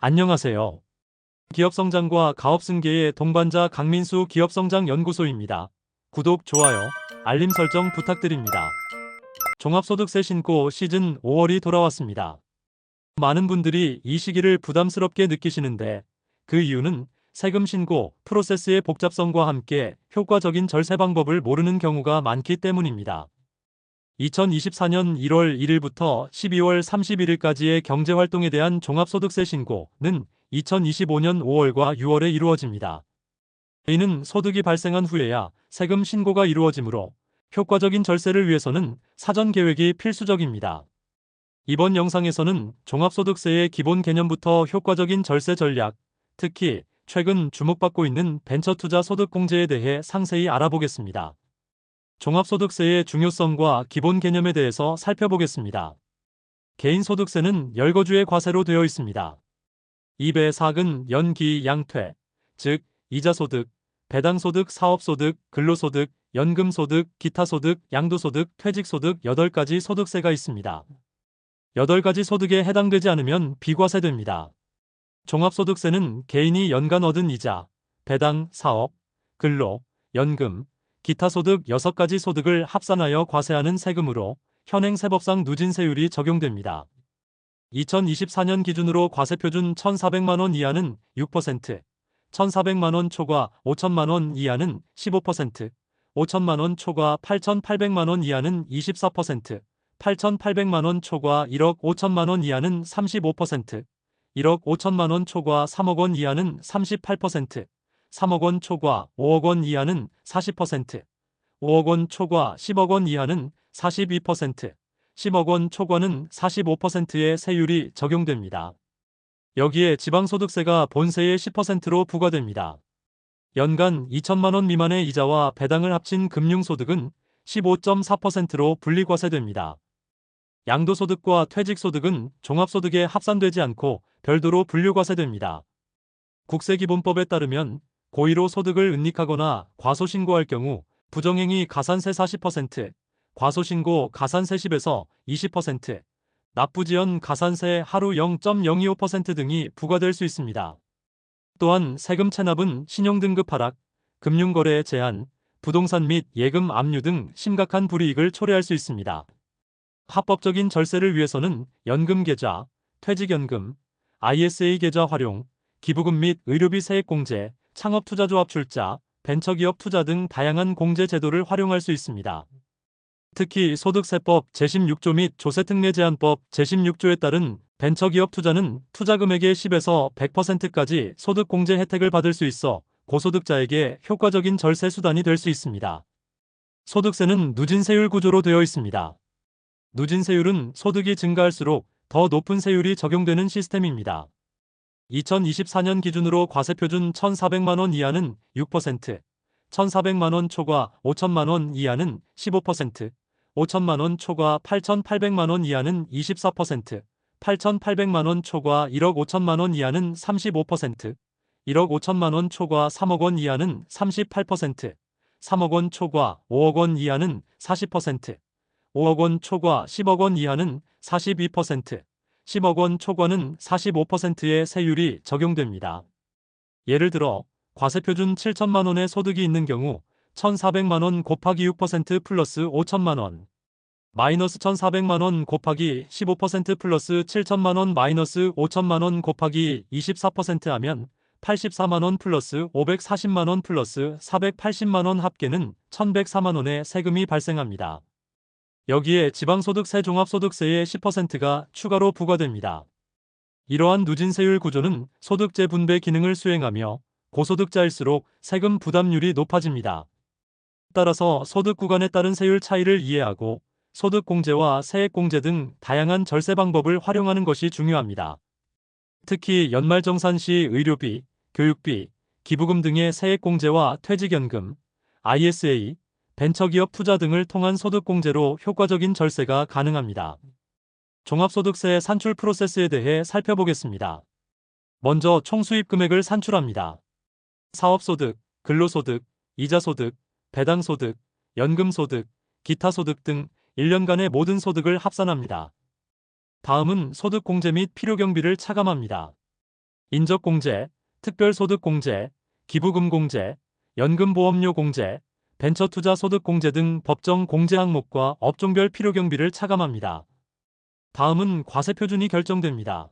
안녕하세요. 기업성장과 가업승계의 동반자 강민수 기업성장연구소입니다. 구독, 좋아요, 알림 설정 부탁드립니다. 종합소득세 신고 시즌 5월이 돌아왔습니다. 많은 분들이 이 시기를 부담스럽게 느끼시는데 그 이유는 세금 신고 프로세스의 복잡성과 함께 효과적인 절세 방법을 모르는 경우가 많기 때문입니다. 2024년 1월 1일부터 12월 31일까지의 경제활동에 대한 종합소득세 신고는 2025년 5월과 6월에 이루어집니다. 이는 소득이 발생한 후에야 세금 신고가 이루어지므로 효과적인 절세를 위해서는 사전 계획이 필수적입니다. 이번 영상에서는 종합소득세의 기본 개념부터 효과적인 절세 전략, 특히 최근 주목받고 있는 벤처투자 소득공제에 대해 상세히 알아보겠습니다. 종합소득세의 중요성과 기본 개념에 대해서 살펴보겠습니다. 개인소득세는 열거주의 과세로 되어 있습니다. 2배 사근 연기 양퇴, 즉 이자소득, 배당소득, 사업소득, 근로소득, 연금소득, 기타소득, 양도소득, 퇴직소득 8가지 소득세가 있습니다. 8가지 소득에 해당되지 않으면 비과세됩니다. 종합소득세는 개인이 연간 얻은 이자, 배당, 사업, 근로, 연금, 기타소득 6가지 소득을 합산하여 과세하는 세금으로 현행 세법상 누진세율이 적용됩니다. 2024년 기준으로 과세표준 1,400만원 이하는 6%, 1,400만원 초과 5천만원 이하는 15%, 5천만원 초과 8,800만원 이하는 24%, 8,800만원 초과 1억 5천만원 이하는 35%, 1억 5천만원 초과 3억 원 이하는 38%, 3억 원 초과 5억 원 이하는 40%, 5억 원 초과 10억 원 이하는 42%, 10억 원 초과는 45%의 세율이 적용됩니다. 여기에 지방소득세가 본세의 10%로 부과됩니다. 연간 2천만 원 미만의 이자와 배당을 합친 금융소득은 15.4%로 분리과세됩니다. 양도소득과 퇴직소득은 종합소득에 합산되지 않고 별도로 분류과세됩니다. 국세기본법에 따르면 고의로 소득을 은닉하거나 과소신고할 경우 부정행위 가산세 40%, 과소신고 가산세 10에서 20%, 납부지연 가산세 하루 0.025% 등이 부과될 수 있습니다. 또한 세금 체납은 신용등급 하락, 금융거래 제한, 부동산 및 예금 압류 등 심각한 불이익을 초래할 수 있습니다. 합법적인 절세를 위해서는 연금계좌, 퇴직연금, ISA 계좌 활용, 기부금 및 의료비 세액공제, 창업투자조합 출자, 벤처기업 투자 등 다양한 공제 제도를 활용할 수 있습니다. 특히 소득세법 제16조 및 조세특례제한법 제16조에 따른 벤처기업 투자는 투자금액의 10에서 100%까지 소득공제 혜택을 받을 수 있어 고소득자에게 효과적인 절세 수단이 될 수 있습니다. 소득세는 누진세율 구조로 되어 있습니다. 누진세율은 소득이 증가할수록 더 높은 세율이 적용되는 시스템입니다. 2024년 기준으로 과세표준 1,400만원 이하는 6%, 1,400만원 초과 5천만원 이하는 15%, 5천만원 초과 8,800만원 이하는 24%, 8,800만원 초과 1억 5천만원 이하는 35%, 1억 5천만원 초과 3억 원 이하는 38%, 3억 원 초과 5억 원 이하는 40%, 5억 원 초과 10억 원 이하는 42%, 10억 원 초과는 45%의 세율이 적용됩니다. 예를 들어 과세표준 7천만 원의 소득이 있는 경우 1,400만 원 곱하기 6% 플러스 5천만 원, 마이너스 1,400만 원 곱하기 15% 플러스 7천만 원 마이너스 5천만 원 곱하기 24% 하면 84만 원 플러스 540만 원 플러스 480만 원 합계는 1,104만 원의 세금이 발생합니다. 여기에 지방소득세 종합소득세의 10%가 추가로 부과됩니다. 이러한 누진세율 구조는 소득재 분배 기능을 수행하며 고소득자일수록 세금 부담률이 높아집니다. 따라서 소득 구간에 따른 세율 차이를 이해하고 소득공제와 세액공제 등 다양한 절세 방법을 활용하는 것이 중요합니다. 특히 연말정산 시 의료비, 교육비, 기부금 등의 세액공제와 퇴직연금, ISA, 벤처기업 투자 등을 통한 소득공제로 효과적인 절세가 가능합니다. 종합소득세 산출 프로세스에 대해 살펴보겠습니다. 먼저 총수입 금액을 산출합니다. 사업소득, 근로소득, 이자소득, 배당소득, 연금소득, 기타소득 등 1년간의 모든 소득을 합산합니다. 다음은 소득공제 및 필요경비를 차감합니다. 인적공제, 특별소득공제, 기부금공제, 연금보험료공제, 벤처투자소득공제 등 법정 공제 항목과 업종별 필요경비를 차감합니다. 다음은 과세표준이 결정됩니다.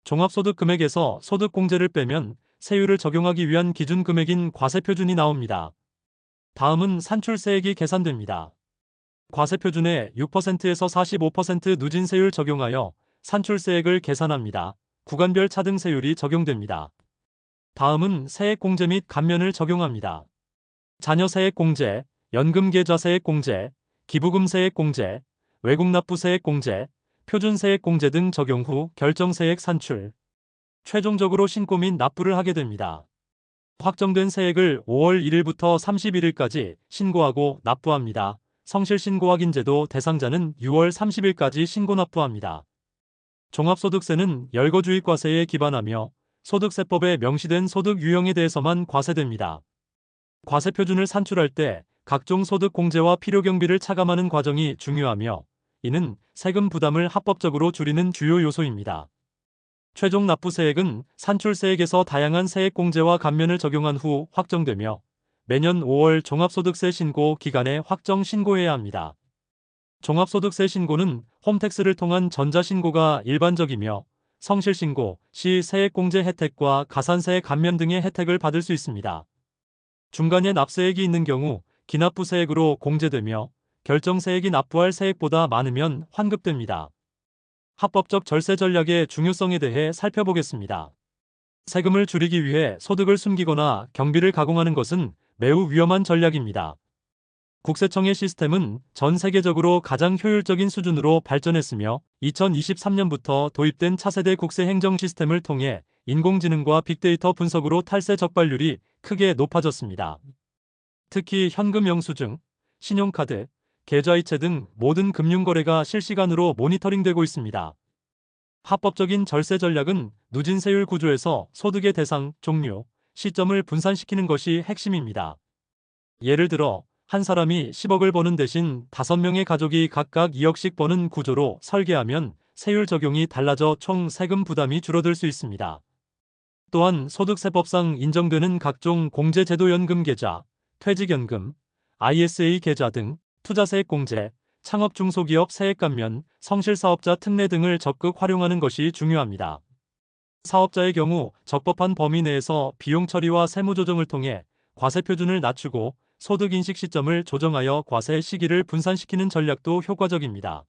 종합소득 금액에서 소득공제를 빼면 세율을 적용하기 위한 기준 금액인 과세표준이 나옵니다. 다음은 산출세액이 계산됩니다. 과세표준에 6%에서 45% 누진세율 적용하여 산출세액을 계산합니다. 구간별 차등세율이 적용됩니다. 다음은 세액공제 및 감면을 적용합니다. 자녀세액공제, 연금계좌세액공제, 기부금세액공제, 외국납부세액공제, 표준세액공제 등 적용 후 결정세액 산출. 최종적으로 신고 및 납부를 하게 됩니다. 확정된 세액을 5월 1일부터 31일까지 신고하고 납부합니다. 성실신고 확인제도 대상자는 6월 30일까지 신고 납부합니다. 종합소득세는 열거주의과세에 기반하며 소득세법에 명시된 소득 유형에 대해서만 과세됩니다. 과세표준을 산출할 때 각종 소득 공제와 필요경비를 차감하는 과정이 중요하며 이는 세금 부담을 합법적으로 줄이는 주요 요소입니다. 최종 납부세액은 산출세액에서 다양한 세액공제와 감면을 적용한 후 확정되며 매년 5월 종합소득세 신고 기간에 확정 신고해야 합니다. 종합소득세 신고는 홈택스를 통한 전자신고가 일반적이며 성실신고 시 세액공제 혜택과 가산세 감면 등의 혜택을 받을 수 있습니다. 중간에 납세액이 있는 경우 기납부세액으로 공제되며 결정세액이 납부할 세액보다 많으면 환급됩니다. 합법적 절세 전략의 중요성에 대해 살펴보겠습니다. 세금을 줄이기 위해 소득을 숨기거나 경비를 가공하는 것은 매우 위험한 전략입니다. 국세청의 시스템은 전 세계적으로 가장 효율적인 수준으로 발전했으며 2023년부터 도입된 차세대 국세 행정 시스템을 통해 인공지능과 빅데이터 분석으로 탈세 적발률이 크게 높아졌습니다. 특히 현금 영수증, 신용카드, 계좌이체 등 모든 금융거래가 실시간으로 모니터링되고 있습니다. 합법적인 절세 전략은 누진세율 구조에서 소득의 대상, 종류, 시점을 분산시키는 것이 핵심입니다. 예를 들어 한 사람이 10억을 버는 대신 5명의 가족이 각각 2억씩 버는 구조로 설계하면 세율 적용이 달라져 총 세금 부담이 줄어들 수 있습니다. 또한 소득세법상 인정되는 각종 공제제도연금 계좌, 퇴직연금, ISA 계좌 등 투자세액 공제, 창업 중소기업 세액 감면, 성실사업자 특례 등을 적극 활용하는 것이 중요합니다. 사업자의 경우 적법한 범위 내에서 비용 처리와 세무 조정을 통해 과세 표준을 낮추고 소득 인식 시점을 조정하여 과세 시기를 분산시키는 전략도 효과적입니다.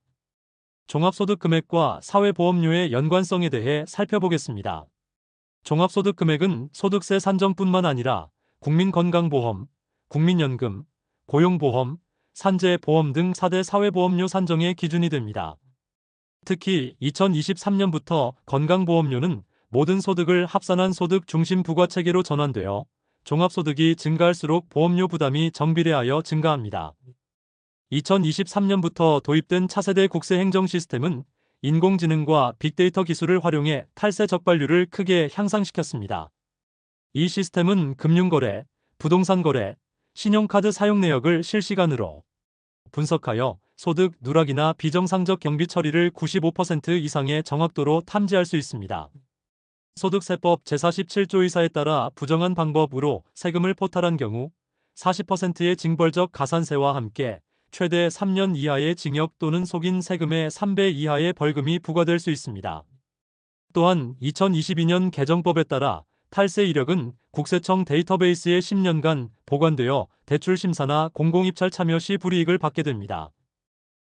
종합소득 금액과 사회보험료의 연관성에 대해 살펴보겠습니다. 종합소득 금액은 소득세 산정뿐만 아니라 국민건강보험, 국민연금, 고용보험, 산재보험 등 4대 사회보험료 산정의 기준이 됩니다. 특히 2023년부터 건강보험료는 모든 소득을 합산한 소득 중심 부과체계로 전환되어 종합소득이 증가할수록 보험료 부담이 정비례하여 증가합니다. 2023년부터 도입된 차세대 국세 행정 시스템은 인공지능과 빅데이터 기술을 활용해 탈세 적발률을 크게 향상시켰습니다. 이 시스템은 금융거래, 부동산 거래, 신용카드 사용 내역을 실시간으로 분석하여 소득 누락이나 비정상적 경비 처리를 95% 이상의 정확도로 탐지할 수 있습니다. 소득세법 제47조 의사에 따라 부정한 방법으로 세금을 포탈한 경우 40%의 징벌적 가산세와 함께 최대 3년 이하의 징역 또는 속인 세금의 3배 이하의 벌금이 부과될 수 있습니다. 또한 2022년 개정법에 따라 탈세 이력은 국세청 데이터베이스에 10년간 보관되어 대출 심사나 공공입찰 참여 시 불이익을 받게 됩니다.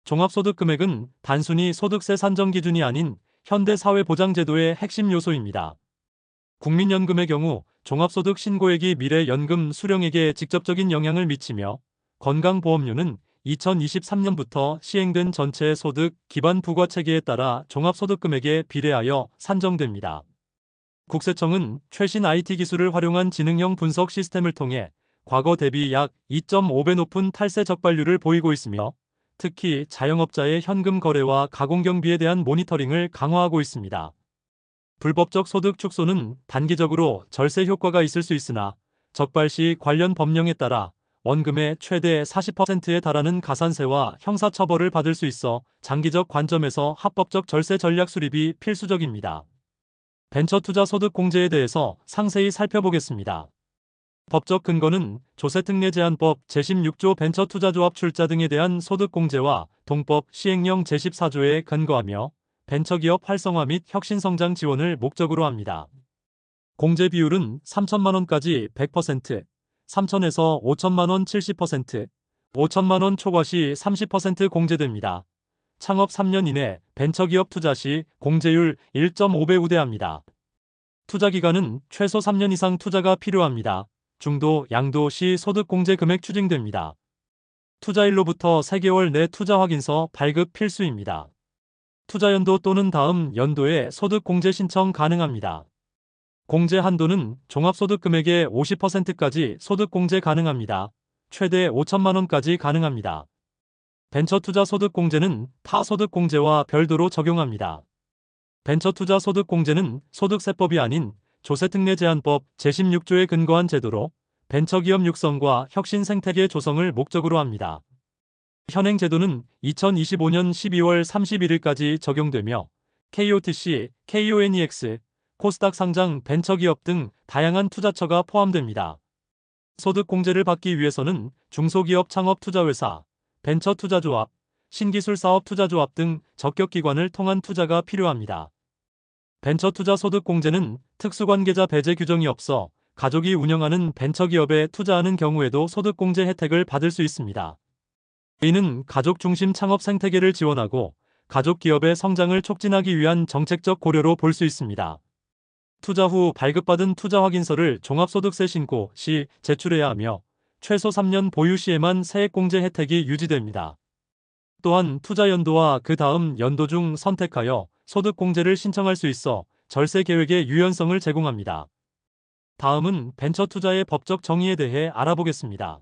종합소득 금액은 단순히 소득세 산정 기준이 아닌 현대사회보장제도의 핵심 요소입니다. 국민연금의 경우 종합소득 신고액이 미래 연금 수령액에 직접적인 영향을 미치며 건강보험료는 2023년부터 시행된 전체 소득 기반 부과체계에 따라 종합소득 금액에 비례하여 산정됩니다. 국세청은 최신 IT 기술을 활용한 지능형 분석 시스템을 통해 과거 대비 약 2.5배 높은 탈세 적발률을 보이고 있으며 특히 자영업자의 현금 거래와 가공경비에 대한 모니터링을 강화하고 있습니다. 불법적 소득 축소는 단기적으로 절세 효과가 있을 수 있으나 적발 시 관련 법령에 따라 원금의 최대 40%에 달하는 가산세와 형사처벌을 받을 수 있어 장기적 관점에서 합법적 절세 전략 수립이 필수적입니다. 벤처투자 소득공제에 대해서 상세히 살펴보겠습니다. 법적 근거는 조세특례제한법 제16조 벤처투자조합 출자 등에 대한 소득공제와 동법 시행령 제14조에 근거하며 벤처기업 활성화 및 혁신성장 지원을 목적으로 합니다. 공제 비율은 3천만원까지 100%, 3천에서 5천만원 70%, 5천만원 초과 시 30% 공제됩니다. 창업 3년 이내 벤처기업 투자 시 공제율 1.5배 우대합니다. 투자기간은 최소 3년 이상 투자가 필요합니다. 중도, 양도 시 소득공제 금액 추징됩니다. 투자일로부터 3개월 내 투자 확인서 발급 필수입니다. 투자연도 또는 다음 연도에 소득공제 신청 가능합니다. 공제 한도는 종합소득 금액의 50%까지 소득공제 가능합니다. 최대 5천만원까지 가능합니다. 벤처투자 소득공제는 타소득공제와 별도로 적용합니다. 벤처투자 소득공제는 소득세법이 아닌 조세특례제한법 제16조에 근거한 제도로 벤처기업 육성과 혁신 생태계 조성을 목적으로 합니다. 현행 제도는 2025년 12월 31일까지 적용되며 KOTC, KONEX, 코스닥 상장 벤처기업 등 다양한 투자처가 포함됩니다. 소득공제를 받기 위해서는 중소기업 창업투자회사, 벤처투자조합, 신기술사업투자조합 등 적격기관을 통한 투자가 필요합니다. 벤처투자 소득공제는 특수관계자 배제 규정이 없어 가족이 운영하는 벤처기업에 투자하는 경우에도 소득공제 혜택을 받을 수 있습니다. 이는 가족 중심 창업 생태계를 지원하고 가족 기업의 성장을 촉진하기 위한 정책적 고려로 볼 수 있습니다. 투자 후 발급받은 투자 확인서를 종합소득세 신고 시 제출해야 하며 최소 3년 보유 시에만 세액공제 혜택이 유지됩니다. 또한 투자 연도와 그 다음 연도 중 선택하여 소득공제를 신청할 수 있어 절세 계획의 유연성을 제공합니다. 다음은 벤처투자의 법적 정의에 대해 알아보겠습니다.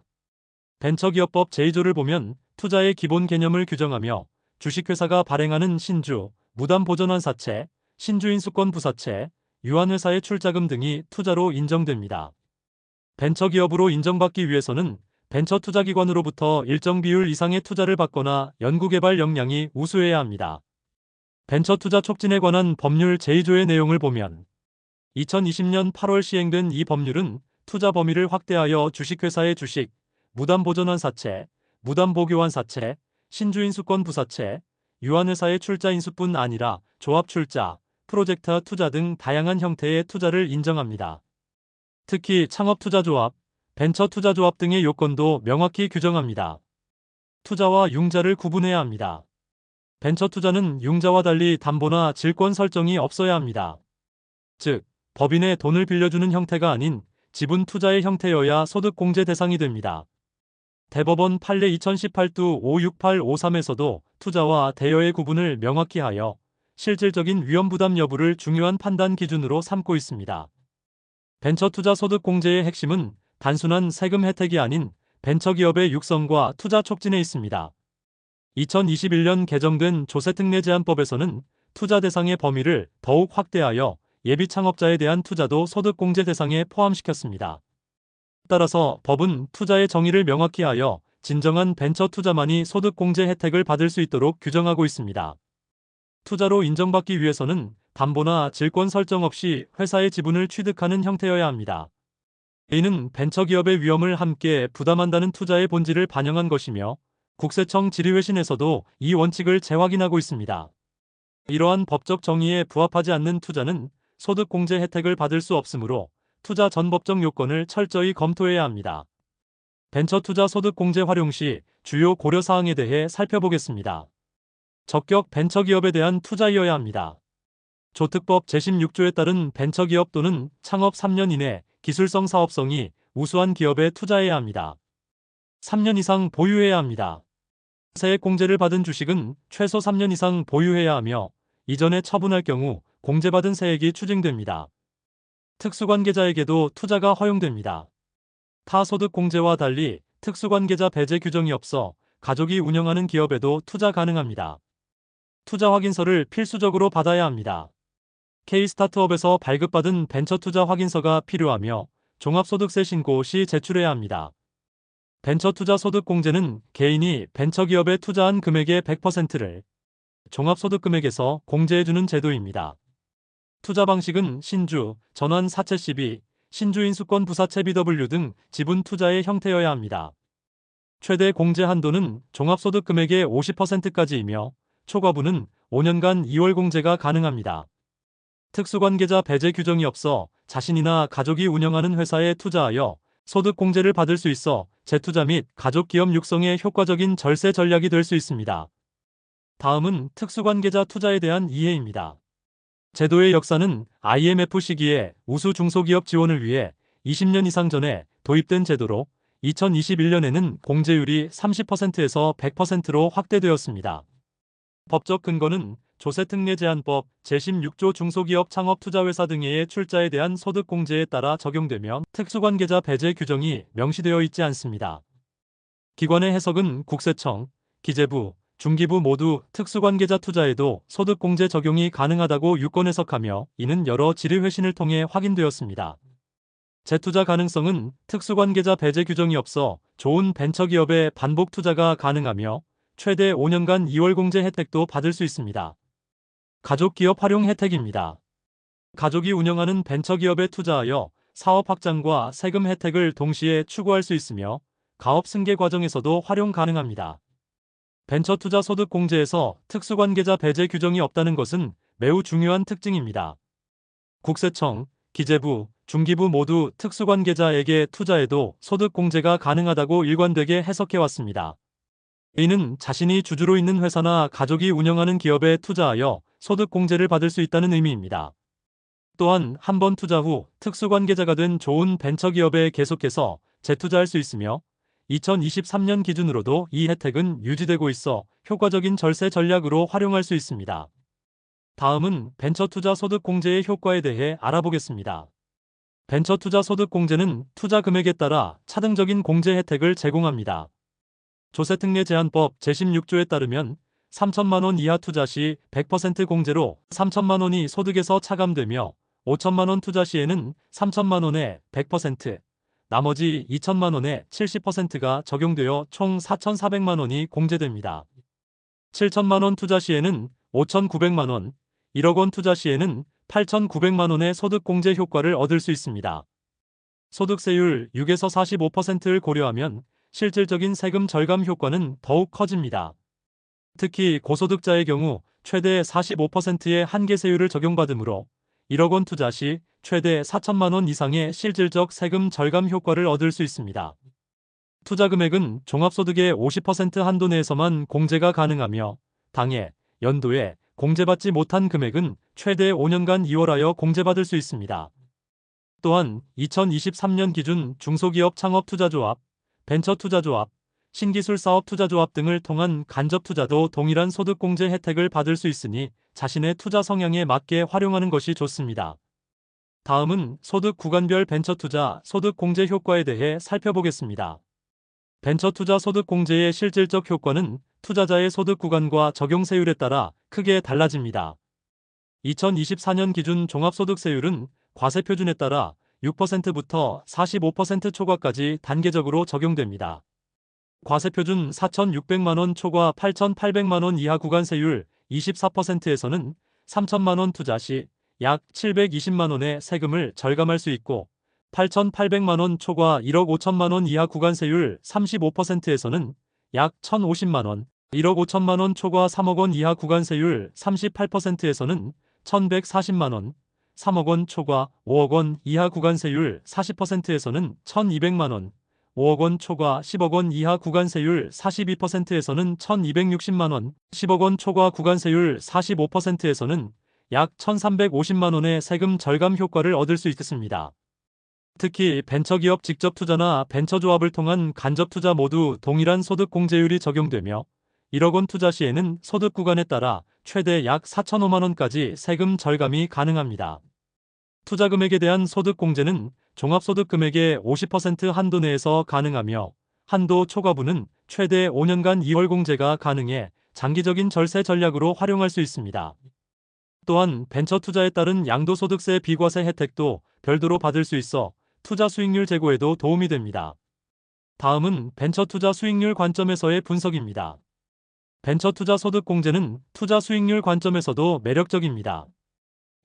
벤처기업법 제2조를 보면 투자의 기본 개념을 규정하며 주식회사가 발행하는 신주, 무담보전환사채, 신주인수권 부사채, 유한회사의 출자금 등이 투자로 인정됩니다. 벤처기업으로 인정받기 위해서는 벤처투자기관으로부터 일정 비율 이상의 투자를 받거나 연구개발 역량이 우수해야 합니다. 벤처투자 촉진에 관한 법률 제2조의 내용을 보면 2020년 8월 시행된 이 법률은 투자 범위를 확대하여 주식회사의 주식, 무담보전환사채, 무담보교환사채, 신주인수권 부사채, 유한회사의 출자인수뿐 아니라 조합출자, 프로젝트 투자 등 다양한 형태의 투자를 인정합니다. 특히 창업투자조합, 벤처투자조합 등의 요건도 명확히 규정합니다. 투자와 융자를 구분해야 합니다. 벤처투자는 융자와 달리 담보나 질권 설정이 없어야 합니다. 즉, 법인의 돈을 빌려주는 형태가 아닌 지분 투자의 형태여야 소득공제 대상이 됩니다. 대법원 판례 2018두 56853에서도 투자와 대여의 구분을 명확히 하여 실질적인 위험부담 여부를 중요한 판단 기준으로 삼고 있습니다. 벤처투자 소득공제의 핵심은 단순한 세금 혜택이 아닌 벤처기업의 육성과 투자 촉진에 있습니다. 2021년 개정된 조세특례제한법에서는 투자 대상의 범위를 더욱 확대하여 예비 창업자에 대한 투자도 소득공제 대상에 포함시켰습니다. 따라서 법은 투자의 정의를 명확히 하여 진정한 벤처 투자만이 소득공제 혜택을 받을 수 있도록 규정하고 있습니다. 투자로 인정받기 위해서는 담보나 질권 설정 없이 회사의 지분을 취득하는 형태여야 합니다. 이는 벤처기업의 위험을 함께 부담한다는 투자의 본질을 반영한 것이며 국세청 질의회신에서도 이 원칙을 재확인하고 있습니다. 이러한 법적 정의에 부합하지 않는 투자는 소득공제 혜택을 받을 수 없으므로 투자 전 법적 요건을 철저히 검토해야 합니다. 벤처투자 소득공제 활용 시 주요 고려사항에 대해 살펴보겠습니다. 적격 벤처기업에 대한 투자이어야 합니다. 조특법 제16조에 따른 벤처기업 또는 창업 3년 이내 기술성 사업성이 우수한 기업에 투자해야 합니다. 3년 이상 보유해야 합니다. 세액공제를 받은 주식은 최소 3년 이상 보유해야 하며 이전에 처분할 경우 공제받은 세액이 추징됩니다. 특수관계자에게도 투자가 허용됩니다. 타소득공제와 달리 특수관계자 배제 규정이 없어 가족이 운영하는 기업에도 투자 가능합니다. 투자 확인서를 필수적으로 받아야 합니다. K스타트업에서 발급받은 벤처투자 확인서가 필요하며 종합소득세 신고 시 제출해야 합니다. 벤처투자 소득공제는 개인이 벤처기업에 투자한 금액의 100%를 종합소득금액에서 공제해주는 제도입니다. 투자 방식은 신주, 전환 사채 시비, 신주인수권 부사채 BW 등 지분 투자의 형태여야 합니다. 최대 공제 한도는 종합소득 금액의 50%까지이며 초과분은 5년간 2월 공제가 가능합니다. 특수관계자 배제 규정이 없어 자신이나 가족이 운영하는 회사에 투자하여 소득 공제를 받을 수 있어 재투자 및 가족 기업 육성에 효과적인 절세 전략이 될 수 있습니다. 다음은 특수관계자 투자에 대한 이해입니다. 제도의 역사는 IMF 시기에 우수 중소기업 지원을 위해 20년 이상 전에 도입된 제도로 2021년에는 공제율이 30%에서 100%로 확대되었습니다. 법적 근거는 조세특례제한법 제16조 중소기업 창업투자회사 등의 출자에 대한 소득공제에 따라 적용되며 특수관계자 배제 규정이 명시되어 있지 않습니다. 기관의 해석은 국세청, 기재부, 중기부 모두 특수관계자 투자에도 소득공제 적용이 가능하다고 유권 해석하며 이는 여러 질의회신을 통해 확인되었습니다. 재투자 가능성은 특수관계자 배제 규정이 없어 좋은 벤처기업에 반복 투자가 가능하며 최대 5년간 2월 공제 혜택도 받을 수 있습니다. 가족기업 활용 혜택입니다. 가족이 운영하는 벤처기업에 투자하여 사업 확장과 세금 혜택을 동시에 추구할 수 있으며 가업 승계 과정에서도 활용 가능합니다. 벤처 투자 소득 공제에서 특수관계자 배제 규정이 없다는 것은 매우 중요한 특징입니다. 국세청, 기재부, 중기부 모두 특수관계자에게 투자해도 소득 공제가 가능하다고 일관되게 해석해왔습니다. 이는 자신이 주주로 있는 회사나 가족이 운영하는 기업에 투자하여 소득 공제를 받을 수 있다는 의미입니다. 또한 한 번 투자 후 특수관계자가 된 좋은 벤처기업에 계속해서 재투자할 수 있으며 2023년 기준으로도 이 혜택은 유지되고 있어 효과적인 절세 전략으로 활용할 수 있습니다. 다음은 벤처투자 소득공제의 효과에 대해 알아보겠습니다. 벤처투자 소득공제는 투자 금액에 따라 차등적인 공제 혜택을 제공합니다. 조세특례제한법 제16조에 따르면 3천만 원 이하 투자 시 100% 공제로 3천만 원이 소득에서 차감되며 5천만 원 투자 시에는 3천만 원의 100%, 나머지 2천만 원의 70%가 적용되어 총 4,400만 원이 공제됩니다. 7천만 원 투자 시에는 5,900만 원, 1억 원 투자 시에는 8,900만 원의 소득 공제 효과를 얻을 수 있습니다. 소득세율 6에서 45%를 고려하면 실질적인 세금 절감 효과는 더욱 커집니다. 특히 고소득자의 경우 최대 45%의 한계세율을 적용받으므로 1억 원 투자 시 최대 4천만 원 이상의 실질적 세금 절감 효과를 얻을 수 있습니다. 투자 금액은 종합소득의 50% 한도 내에서만 공제가 가능하며 당해, 연도에 공제받지 못한 금액은 최대 5년간 2월하여 공제받을 수 있습니다. 또한 2023년 기준 중소기업 창업투자조합, 벤처투자조합, 신기술사업투자조합 등을 통한 간접투자도 동일한 소득공제 혜택을 받을 수 있으니 자신의 투자 성향에 맞게 활용하는 것이 좋습니다. 다음은 소득 구간별 벤처투자 소득공제 효과에 대해 살펴보겠습니다. 벤처투자 소득공제의 실질적 효과는 투자자의 소득 구간과 적용세율에 따라 크게 달라집니다. 2024년 기준 종합소득세율은 과세표준에 따라 6%부터 45% 초과까지 단계적으로 적용됩니다. 과세표준 4,600만 원 초과 8,800만 원 이하 구간세율 24%에서는 3천만 원 투자 시 약 720만 원의 세금을 절감할 수 있고 8,800만 원 초과 1억 5천만 원 이하 구간세율 35%에서는 약 1,050만 원, 1억 5천만 원 초과 3억 원 이하 구간세율 38%에서는 1,140만 원, 3억 원 초과 5억 원 이하 구간세율 40%에서는 1,200만 원, 5억 원 초과 10억 원 이하 구간세율 42%에서는 1,260만 원, 10억 원 초과 구간세율 45%에서는 약 1,350만 원의 세금 절감 효과를 얻을 수 있습니다. 특히 벤처기업 직접 투자나 벤처조합을 통한 간접 투자 모두 동일한 소득 공제율이 적용되며 1억 원 투자 시에는 소득 구간에 따라 최대 약 4,005만 원까지 세금 절감이 가능합니다. 투자 금액에 대한 소득 공제는 종합소득 금액의 50% 한도 내에서 가능하며 한도 초과분은 최대 5년간 2월 공제가 가능해 장기적인 절세 전략으로 활용할 수 있습니다. 또한 벤처 투자에 따른 양도소득세 비과세 혜택도 별도로 받을 수 있어 투자 수익률 제고에도 도움이 됩니다. 다음은 벤처 투자 수익률 관점에서의 분석입니다. 벤처 투자 소득 공제는 투자 수익률 관점에서도 매력적입니다.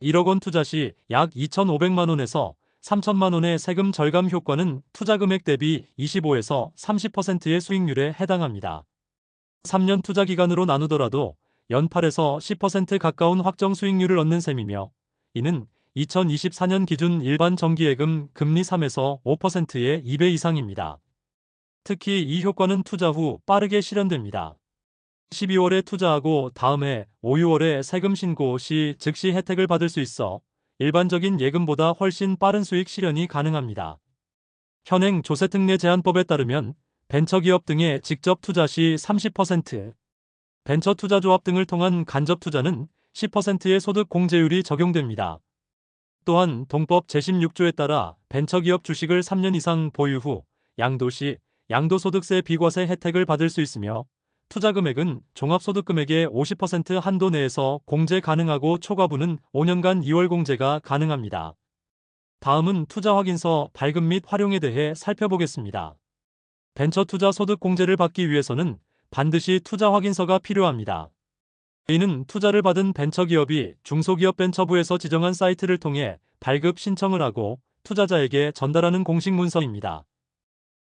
1억 원 투자 시 약 2,500만 원에서 3천만 원의 세금 절감 효과는 투자 금액 대비 25에서 30%의 수익률에 해당합니다. 3년 투자 기간으로 나누더라도 연 8에서 10% 가까운 확정 수익률을 얻는 셈이며, 이는 2024년 기준 일반 정기예금 금리 3에서 5%의 2배 이상입니다. 특히 이 효과는 투자 후 빠르게 실현됩니다. 12월에 투자하고 다음 해 5, 6월에 세금 신고 시 즉시 혜택을 받을 수 있어 일반적인 예금보다 훨씬 빠른 수익 실현이 가능합니다. 현행 조세특례 제한법에 따르면 벤처기업 등에 직접 투자 시 30%, 벤처투자조합 등을 통한 간접 투자는 10%의 소득 공제율이 적용됩니다. 또한 동법 제16조에 따라 벤처기업 주식을 3년 이상 보유 후 양도 시 양도소득세 비과세 혜택을 받을 수 있으며, 투자 금액은 종합소득금액의 50% 한도 내에서 공제 가능하고 초과분은 5년간 2월 공제가 가능합니다. 다음은 투자 확인서 발급 및 활용에 대해 살펴보겠습니다. 벤처투자 소득 공제를 받기 위해서는 반드시 투자 확인서가 필요합니다. 이는 투자를 받은 벤처기업이 중소기업 벤처부에서 지정한 사이트를 통해 발급 신청을 하고 투자자에게 전달하는 공식 문서입니다.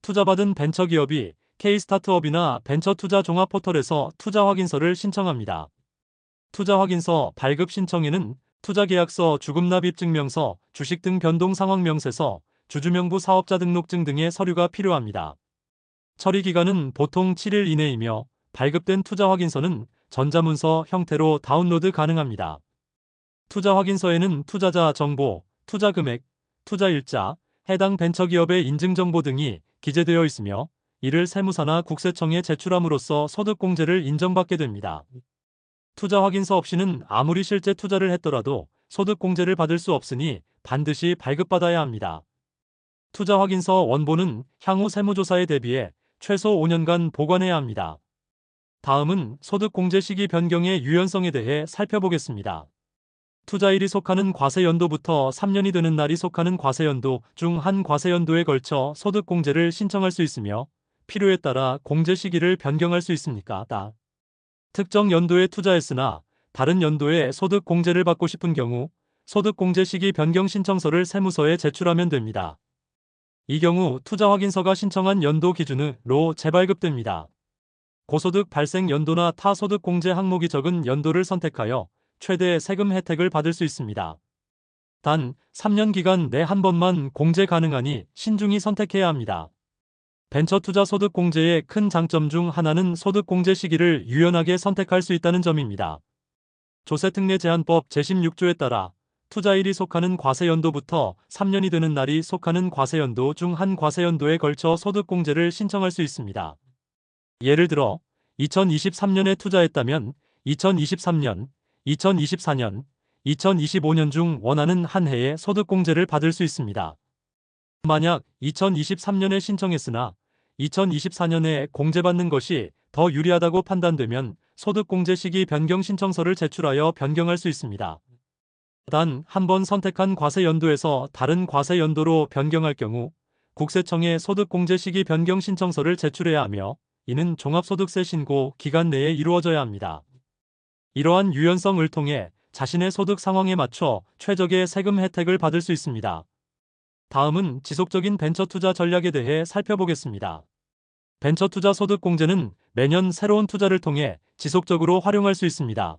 투자받은 벤처기업이 K스타트업이나 벤처투자 종합포털에서 투자 확인서를 신청합니다. 투자 확인서 발급 신청에는 투자계약서, 주금납입증명서, 주식 등 변동 상황 명세서, 주주명부 사업자 등록증 등의 서류가 필요합니다. 처리 기간은 보통 7일 이내이며 발급된 투자 확인서는 전자문서 형태로 다운로드 가능합니다. 투자 확인서에는 투자자 정보, 투자 금액, 투자 일자, 해당 벤처기업의 인증정보 등이 기재되어 있으며, 이를 세무사나 국세청에 제출함으로써 소득공제를 인정받게 됩니다. 투자 확인서 없이는 아무리 실제 투자를 했더라도 소득공제를 받을 수 없으니 반드시 발급받아야 합니다. 투자 확인서 원본은 향후 세무조사에 대비해 최소 5년간 보관해야 합니다. 다음은 소득공제 시기 변경의 유연성에 대해 살펴보겠습니다. 투자일이 속하는 과세연도부터 3년이 되는 날이 속하는 과세연도 중 한 과세연도에 걸쳐 소득공제를 신청할 수 있으며, 필요에 따라 공제 시기를 변경할 수 있습니까? 특정 연도에 투자했으나 다른 연도에 소득공제를 받고 싶은 경우 소득공제 시기 변경 신청서를 세무서에 제출하면 됩니다. 이 경우 투자 확인서가 신청한 연도 기준으로 재발급됩니다. 고소득 발생 연도나 타 소득공제 항목이 적은 연도를 선택하여 최대 세금 혜택을 받을 수 있습니다. 단 3년 기간 내 한 번만 공제 가능하니 신중히 선택해야 합니다. 벤처투자 소득공제의 큰 장점 중 하나는 소득공제 시기를 유연하게 선택할 수 있다는 점입니다. 조세특례 제한법 제16조에 따라 투자일이 속하는 과세연도부터 3년이 되는 날이 속하는 과세연도 중 한 과세연도에 걸쳐 소득공제를 신청할 수 있습니다. 예를 들어 2023년에 투자했다면 2023년, 2024년, 2025년 중 원하는 한 해에 소득공제를 받을 수 있습니다. 만약 2023년에 신청했으나 2024년에 공제받는 것이 더 유리하다고 판단되면 소득공제 시기 변경 신청서를 제출하여 변경할 수 있습니다. 단, 한 번 선택한 과세연도에서 다른 과세연도로 변경할 경우 국세청에 소득공제 시기 변경 신청서를 제출해야 하며, 이는 종합소득세 신고 기간 내에 이루어져야 합니다. 이러한 유연성을 통해 자신의 소득 상황에 맞춰 최적의 세금 혜택을 받을 수 있습니다. 다음은 지속적인 벤처투자 전략에 대해 살펴보겠습니다. 벤처투자 소득공제는 매년 새로운 투자를 통해 지속적으로 활용할 수 있습니다.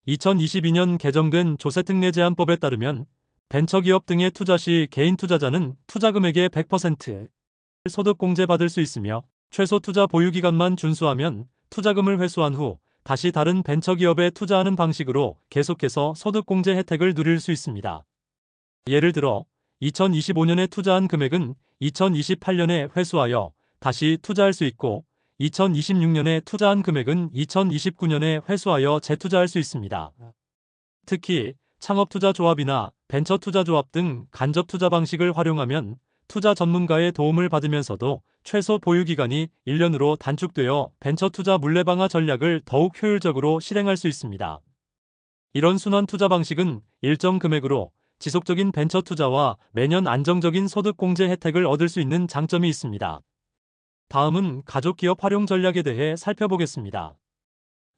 2022년 개정된 조세특례 제한법에 따르면 벤처기업 등의 투자 시 개인 투자자는 투자 금액의 100%를 소득공제 받을 수 있으며, 최소 투자 보유기간만 준수하면 투자금을 회수한 후 다시 다른 벤처기업에 투자하는 방식으로 계속해서 소득공제 혜택을 누릴 수 있습니다. 예를 들어 2025년에 투자한 금액은 2028년에 회수하여 다시 투자할 수 있고, 2026년에 투자한 금액은 2029년에 회수하여 재투자할 수 있습니다. 특히 창업투자조합이나 벤처투자조합 등 간접투자 방식을 활용하면 투자 전문가의 도움을 받으면서도 최소 보유기간이 1년으로 단축되어 벤처투자 물레방아 전략을 더욱 효율적으로 실행할 수 있습니다. 이런 순환 투자 방식은 일정 금액으로 지속적인 벤처 투자와 매년 안정적인 소득 공제 혜택을 얻을 수 있는 장점이 있습니다. 다음은 가족기업 활용 전략에 대해 살펴보겠습니다.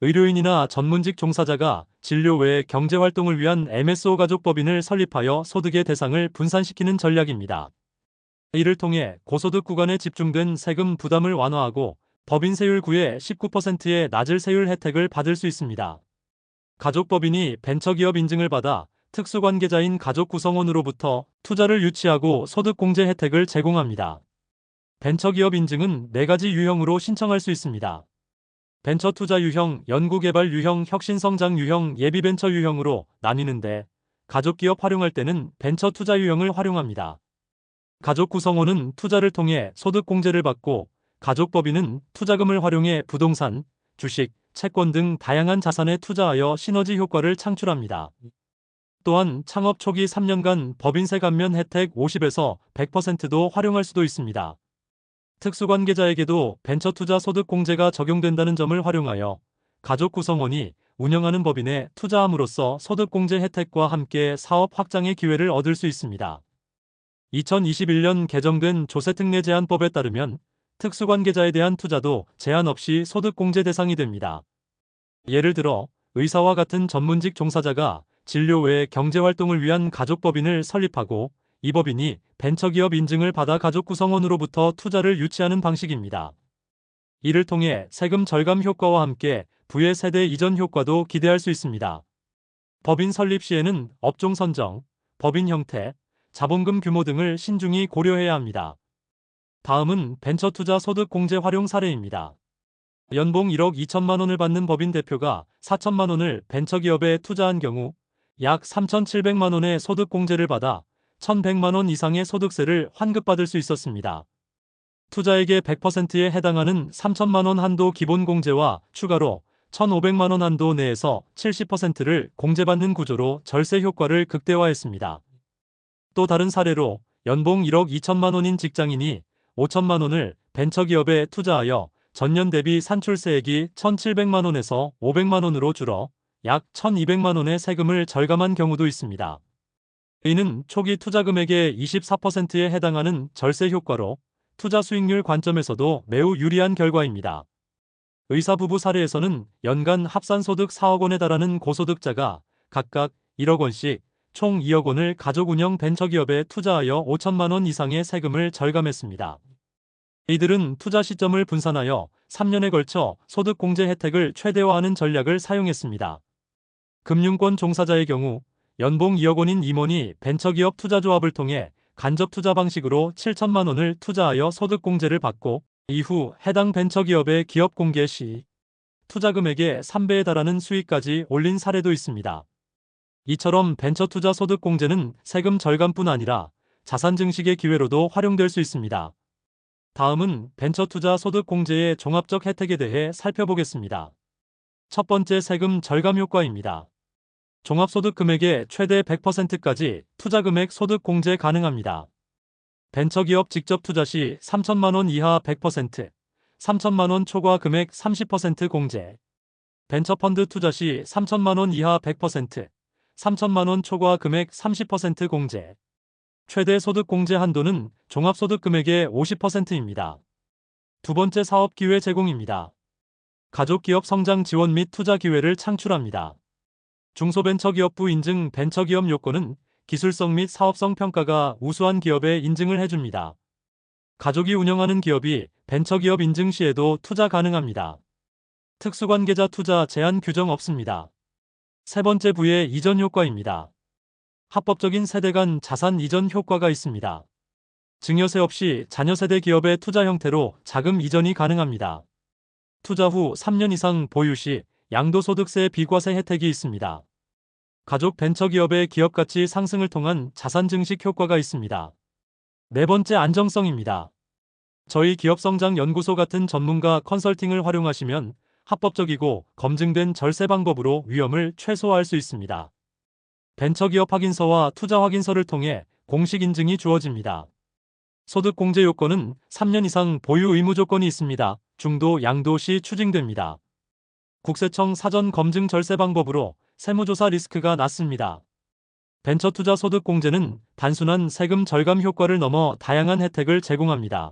의료인이나 전문직 종사자가 진료 외 경제활동을 위한 MSO 가족법인을 설립하여 소득의 대상을 분산시키는 전략입니다. 이를 통해 고소득 구간에 집중된 세금 부담을 완화하고 법인 세율 9의 19%의 낮을 세율 혜택을 받을 수 있습니다. 가족법인이 벤처기업 인증을 받아 특수관계자인 가족 구성원으로부터 투자를 유치하고 소득공제 혜택을 제공합니다. 벤처기업 인증은 4가지 유형으로 신청할 수 있습니다. 벤처 투자 유형, 연구개발 유형, 혁신성장 유형, 예비벤처 유형으로 나뉘는데 가족기업 활용할 때는 벤처 투자 유형을 활용합니다. 가족 구성원은 투자를 통해 소득공제를 받고 가족법인은 투자금을 활용해 부동산, 주식, 채권 등 다양한 자산에 투자하여 시너지 효과를 창출합니다. 또한 창업 초기 3년간 법인세 감면 혜택 50에서 100%도 활용할 수도 있습니다. 특수관계자에게도 벤처투자 소득공제가 적용된다는 점을 활용하여 가족 구성원이 운영하는 법인에 투자함으로써 소득공제 혜택과 함께 사업 확장의 기회를 얻을 수 있습니다. 2021년 개정된 조세특례 제한법에 따르면 특수관계자에 대한 투자도 제한 없이 소득공제 대상이 됩니다. 예를 들어 의사와 같은 전문직 종사자가 진료 외 경제활동을 위한 가족법인을 설립하고 이 법인이 벤처기업 인증을 받아 가족 구성원으로부터 투자를 유치하는 방식입니다. 이를 통해 세금 절감 효과와 함께 부의 세대 이전 효과도 기대할 수 있습니다. 법인 설립 시에는 업종 선정, 법인 형태, 자본금 규모 등을 신중히 고려해야 합니다. 다음은 벤처투자 소득공제 활용 사례입니다. 연봉 1억 2천만 원을 받는 법인 대표가 4천만 원을 벤처기업에 투자한 경우 약 3,700만 원의 소득공제를 받아 1,100만 원 이상의 소득세를 환급받을 수 있었습니다. 투자액의 100%에 해당하는 3천만 원 한도 기본공제와 추가로 1,500만 원 한도 내에서 70%를 공제받는 구조로 절세 효과를 극대화했습니다. 또 다른 사례로 연봉 1억 2천만 원인 직장인이 5천만 원을 벤처기업에 투자하여 전년 대비 산출세액이 1,700만 원에서 500만 원으로 줄어 약 1,200만 원의 세금을 절감한 경우도 있습니다. 이는 초기 투자 금액의 24%에 해당하는 절세 효과로 투자 수익률 관점에서도 매우 유리한 결과입니다. 의사 부부 사례에서는 연간 합산소득 4억 원에 달하는 고소득자가 각각 1억 원씩 총 2억 원을 가족 운영 벤처기업에 투자하여 5천만 원 이상의 세금을 절감했습니다. 이들은 투자 시점을 분산하여 3년에 걸쳐 소득공제 혜택을 최대화하는 전략을 사용했습니다. 금융권 종사자의 경우 연봉 2억 원인 임원이 벤처기업 투자조합을 통해 간접 투자 방식으로 7천만 원을 투자하여 소득공제를 받고 이후 해당 벤처기업의 기업 공개 시 투자 금액의 3배에 달하는 수익까지 올린 사례도 있습니다. 이처럼 벤처투자 소득공제는 세금 절감뿐 아니라 자산 증식의 기회로도 활용될 수 있습니다. 다음은 벤처투자 소득공제의 종합적 혜택에 대해 살펴보겠습니다. 첫 번째 세금 절감 효과입니다. 종합소득 금액의 최대 100%까지 투자금액 소득공제 가능합니다. 벤처기업 직접 투자 시 3천만 원 이하 100%, 3천만 원 초과 금액 30% 공제. 벤처펀드 투자 시 3천만 원 이하 100%, 3천만 원 초과 금액 30% 공제. 최대 소득공제 한도는 종합소득 금액의 50%입니다. 두 번째 사업 기회 제공입니다. 가족기업 성장 지원 및 투자 기회를 창출합니다. 중소벤처기업부 인증 벤처기업 요건은 기술성 및 사업성 평가가 우수한 기업에 인증을 해줍니다. 가족이 운영하는 기업이 벤처기업 인증 시에도 투자 가능합니다. 특수관계자 투자 제한 규정 없습니다. 세 번째 부의 이전 효과입니다. 합법적인 세대 간 자산 이전 효과가 있습니다. 증여세 없이 자녀세대 기업의 투자 형태로 자금 이전이 가능합니다. 투자 후 3년 이상 보유 시 양도소득세 비과세 혜택이 있습니다. 가족 벤처기업의 기업가치 상승을 통한 자산 증식 효과가 있습니다. 네 번째 안정성입니다. 저희 기업성장연구소 같은 전문가 컨설팅을 활용하시면 합법적이고 검증된 절세 방법으로 위험을 최소화할 수 있습니다. 벤처기업 확인서와 투자 확인서를 통해 공식 인증이 주어집니다. 소득공제 요건은 3년 이상 보유 의무 조건이 있습니다. 중도 양도 시 추징됩니다. 국세청 사전 검증 절세 방법으로 세무조사 리스크가 낮습니다. 벤처투자 소득공제는 단순한 세금 절감 효과를 넘어 다양한 혜택을 제공합니다.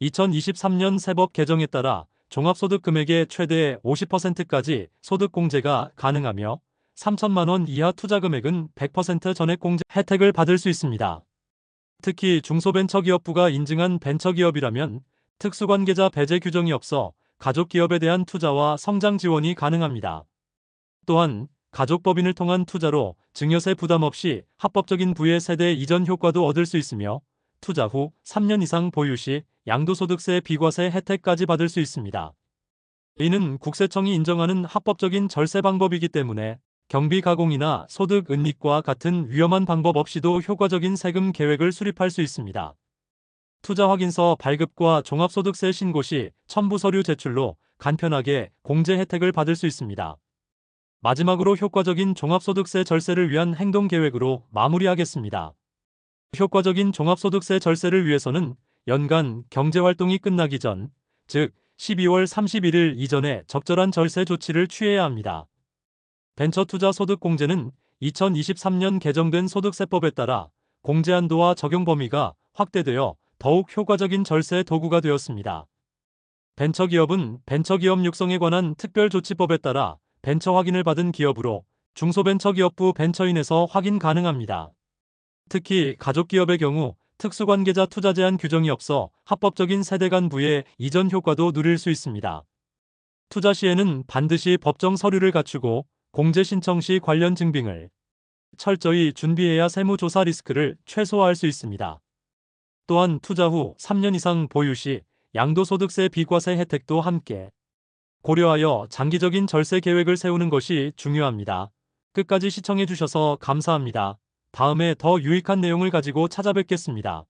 2023년 세법 개정에 따라 종합소득 금액의 최대 50%까지 소득공제가 가능하며 3천만 원 이하 투자금액은 100% 전액공제 혜택을 받을 수 있습니다. 특히 중소벤처기업부가 인증한 벤처기업이라면 특수관계자 배제 규정이 없어 가족기업에 대한 투자와 성장 지원이 가능합니다. 또한 가족법인을 통한 투자로 증여세 부담 없이 합법적인 부의 세대 이전 효과도 얻을 수 있으며 투자 후 3년 이상 보유 시 양도소득세 비과세 혜택까지 받을 수 있습니다. 이는 국세청이 인정하는 합법적인 절세 방법이기 때문에 경비 가공이나 소득 은닉과 같은 위험한 방법 없이도 효과적인 세금 계획을 수립할 수 있습니다. 투자 확인서 발급과 종합소득세 신고 시 첨부 서류 제출로 간편하게 공제 혜택을 받을 수 있습니다. 마지막으로 효과적인 종합소득세 절세를 위한 행동 계획으로 마무리하겠습니다. 효과적인 종합소득세 절세를 위해서는 연간 경제활동이 끝나기 전, 즉 12월 31일 이전에 적절한 절세 조치를 취해야 합니다. 벤처투자 소득공제는 2023년 개정된 소득세법에 따라 공제 한도와 적용 범위가 확대되어 더욱 효과적인 절세 도구가 되었습니다. 벤처기업은 벤처기업 육성에 관한 특별조치법에 따라 벤처 확인을 받은 기업으로 중소벤처기업부 벤처인에서 확인 가능합니다. 특히 가족기업의 경우 특수관계자 투자 제한 규정이 없어 합법적인 세대 간 부의 이전 효과도 누릴 수 있습니다. 투자 시에는 반드시 법정 서류를 갖추고 공제 신청 시 관련 증빙을 철저히 준비해야 세무조사 리스크를 최소화할 수 있습니다. 또한 투자 후 3년 이상 보유 시 양도소득세 비과세 혜택도 함께 고려하여 장기적인 절세 계획을 세우는 것이 중요합니다. 끝까지 시청해 주셔서 감사합니다. 다음에 더 유익한 내용을 가지고 찾아뵙겠습니다.